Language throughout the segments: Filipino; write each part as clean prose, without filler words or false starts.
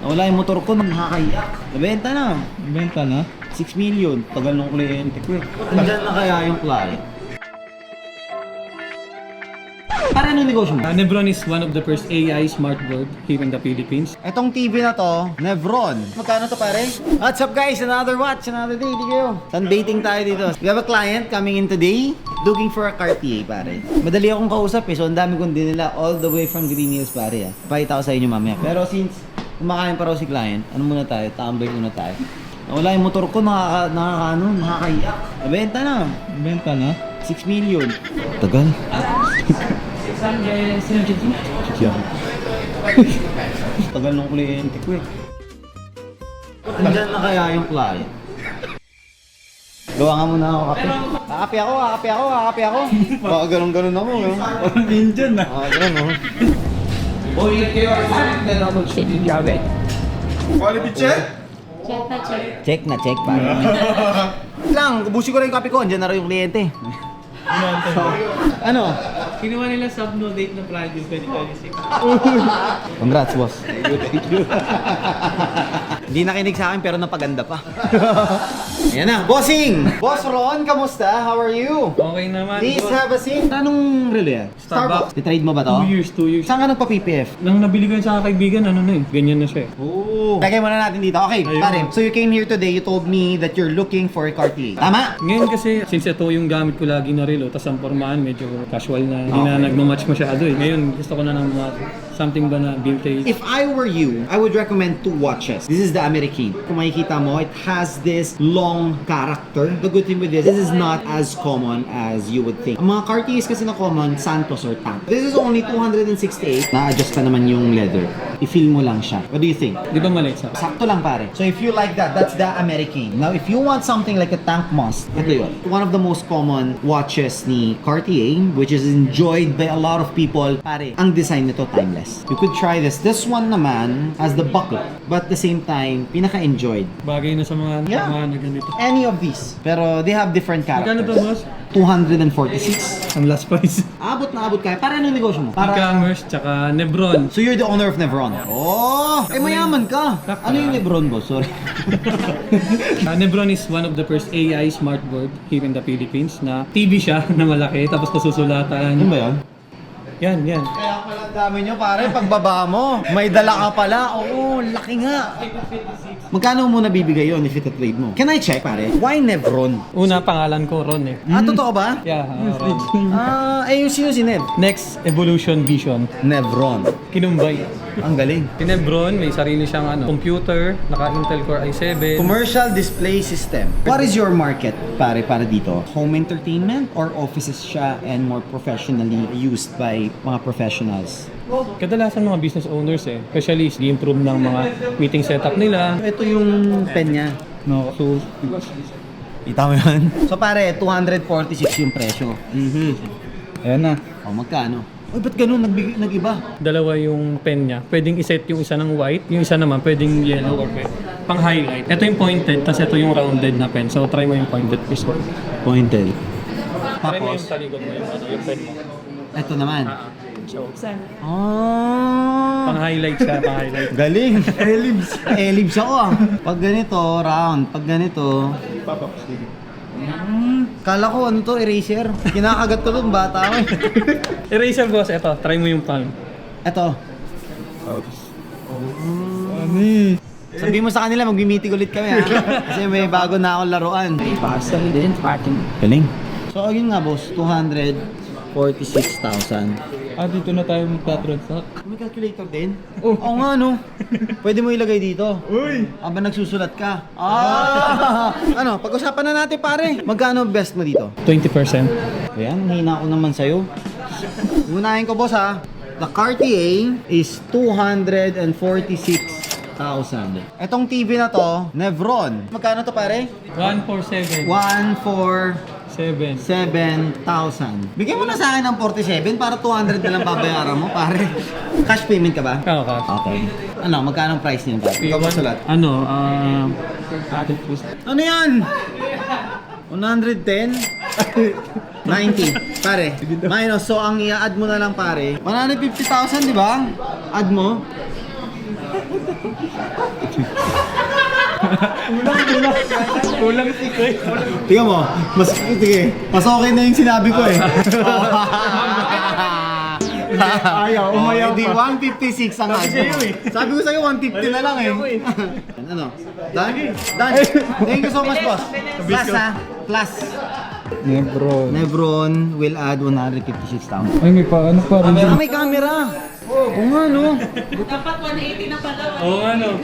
Nawala yung motor ko, nakakaiyak. Nabenta na. Benta na? 6 million. Tagal ng kliyente ko. Nandyan na kaya yung client. Para anong negosyo mo? Nebron is one of the first AI smartboard here in the Philippines. Etong TV na to, Nevron. Magkano to pare? What's up guys? Another watch, another day. Di kayo. Sunbathing tayo dito. We have a client coming in today looking for a Cartier pare. Madali akong kausap eh. So ang dami kong dinila all the way from Green Hills pare. Pakita ko sa inyo mamaya. Pero since kumakain pa raw si client, ano muna tayo? Tambay muna tayo. Nawala yung motor ko, nakakaiyak. Nabenta na. Benta na? 6 million. Tagal. Tagal ng kliyente ko eh. Nandyan na kaya yung client. Gawa nga muna ako kape. Kakape ako. Baka ganun ako. Parang Indian na. Ganun Quality check? Check pa. Lang, ubusin ko na yung kape ko. Andyan na rin yung kliyente. Ano? Kinuha nila sub-no date na Friday 2026. Congrats, boss. Thank you. Hindi nakinig sa akin pero napaganda pa. Ayan na, bossing! Boss Ron, kamusta? How are you? Okay naman. Please boss. have a seat. Anong relo yan? Starbucks. Titrade mo ba to? 2 years. Saan ka nagpa-PPF? Nang nabili ko yun sa kaibigan, ano na eh. Ganyan na siya eh. Oo. Lagay muna natin dito. Okay, Ayun. pare. So you came here today, you told me that you're looking for a Cartier. Tama? Ngayon kasi, since ito yung gamit ko lagi na relo, tas ang pormahan medyo casual na, hindi na nagmamatch masyado eh. Ngayon, gusto ko na ng something ba na vintage. If I were you, I would recommend 2 watches. This is the American. Kung makikita mo, it has this long character. The good thing with this is not as common as you would think. Ang mga Cartiers kasi na common, Santos or Tank. This is only 268. Na-adjust pa naman yung leather. I-feel mo lang siya. What do you think? Di ba maliit sa? Sakto lang pare. So if you like that, that's the American. Now if you want something like a Tank Moss, ito yun. One of the most common watches ni Cartier, which is enjoyed by a lot of people, pare, ang design nito timeless. You could try this. This one naman has the buckle, but at the same time, pinaka-enjoyed. Bagay na sa mga, Yeah. mga na ganito. Any of these. Pero they have different Magkano characters. to, boss? 246. Ang last price. Abot na abot kaya. Para anong negosyo mo? E-commerce, tsaka Nebron. So you're the owner of Nevron? Oh! Eh mayaman ka! Ano yung Nevron, boss? Sorry. Nebron is one of the first AI smartboard here in the Philippines na TV siya na malaki tapos nasusulatan. Ano ba yan? Yan. Kaya pala dami nyo pare, pagbaba mo. May dala ka pala. Oo, laki nga. Magkano mo nabibigay yun if ita-trade mo? Can I check pare? Why Nevron? Una, pangalan ko Ron eh. Ah, totoo ba? Yeah, Ron. Yung sino si Nev? Next, Evolution Vision. Nevron. Kinumbay. Ang galing. Si Nebron, may sarili siyang computer, naka-Intel Core i7. Commercial display system. What is your market pare para dito? Home entertainment or offices siya and more professionally used by mga professionals? Kadalasan mga business owners eh. Especially, i-improve ng mga meeting setup nila. Ito yung pen niya. No, so, Kita mo yun? So pare, 246 yung presyo. ayan na. O magkano? Uy, ba't ganun? Nag-iba? Dalawa yung pen niya. Pwedeng iset yung isa ng white, yung isa naman pwedeng yellow or red. Pang highlight. Ito yung pointed, tapos ito yung rounded na pen. So try mo yung pointed piece. Pointed. Try mo yung Tapos, talikod mo, yung pen mo. ito naman. So, Ah, pang highlight siya, pang highlight. galing. Ellipse. Ellipse ako ah. Pag ganito, round. Pag ganito, kala ko ano to, eraser. Kinakagat ko dun, bata ako eh. Eraser boss, ito. Try mo yung palm. Ito. Sabi mo sa kanila, mag-meeting ulit kami ha. Kasi may bago na akong laruan. Galing. So yun nga boss, 246,000. Dito na tayo magta-transact. May calculator din? Oo nga no. Pwede mo ilagay dito. Uy! Aba nagsusulat ka. Ano, pag-usapan na natin pare. Magkano best mo dito? 20%. Ayan, hina ko naman sa'yo. Unahin ko boss ha. The Cartier is 246,000. Etong TV na to, Nevron. Magkano to pare? 147. 147,000. Bigyan mo na sa akin ng 47 para 200 na lang babayaran mo pare. Cash payment ka ba? Oo, cash. Okay. Ano, magkano ang price niyan pare? Ikaw magsulat. Ano, Ano yan? 110? 90. Pare. Minus. So, ang i-add mo na lang pare. 150,000, di ba? Add mo. Kulang si Koy. Tingnan mo, sige, mas okay na yung sinabi ko eh. Ayaw, umayaw Hindi, pa. 156 ang ano. Sabi ko sa'yo, 150 na lang eh. Ano? Done? Done. Thank you so much, boss. Plus ha? Plus. Nebron will add 156,000. Ay, may pa, ano pa rin. May camera. Oo nga no. Oo ano.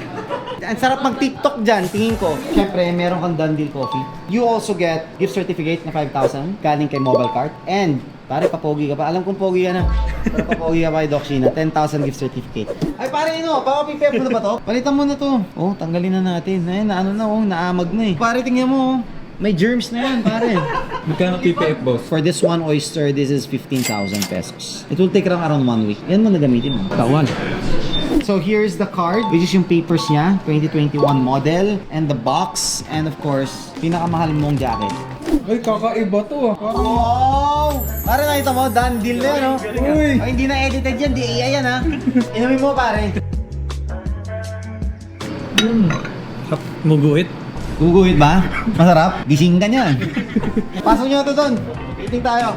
Ang sarap mag-TikTok dyan, tingin ko. Siyempre, meron kang Done Deal Coffee. You also get gift certificate na 5,000 galing kay Mobile Cart. And, pare, papogi ka pa. Alam kong pogi ka na. Pero papogi ka pa kay Doc Sheena. 10,000 gift certificate. Ay, pare, papapipep mo na ba to? Palitan mo na to. Oh, tanggalin na natin. Ay, naamag na eh. Pare, tingnan mo. May germs na yan, pare. Magkano PPF, boss? For this one oyster, this is 15,000 pesos. It will take around 1 week. Yan mo na gamitin mo. Tawan. So here's the card, which is yung papers niya, 2021 model, and the box, and of course, pinakamahal mong jacket. Ay, kakaiba to ah. Wow! Pare, nakita mo, done deal na yan, no? Uy! Ay, hindi na edited yan, di AI yan, ha? Inumin mo, pare. Muguit. Guguhit ba? Masarap? Gising ka niyan. Pasok nyo na to doon. Meeting tayo.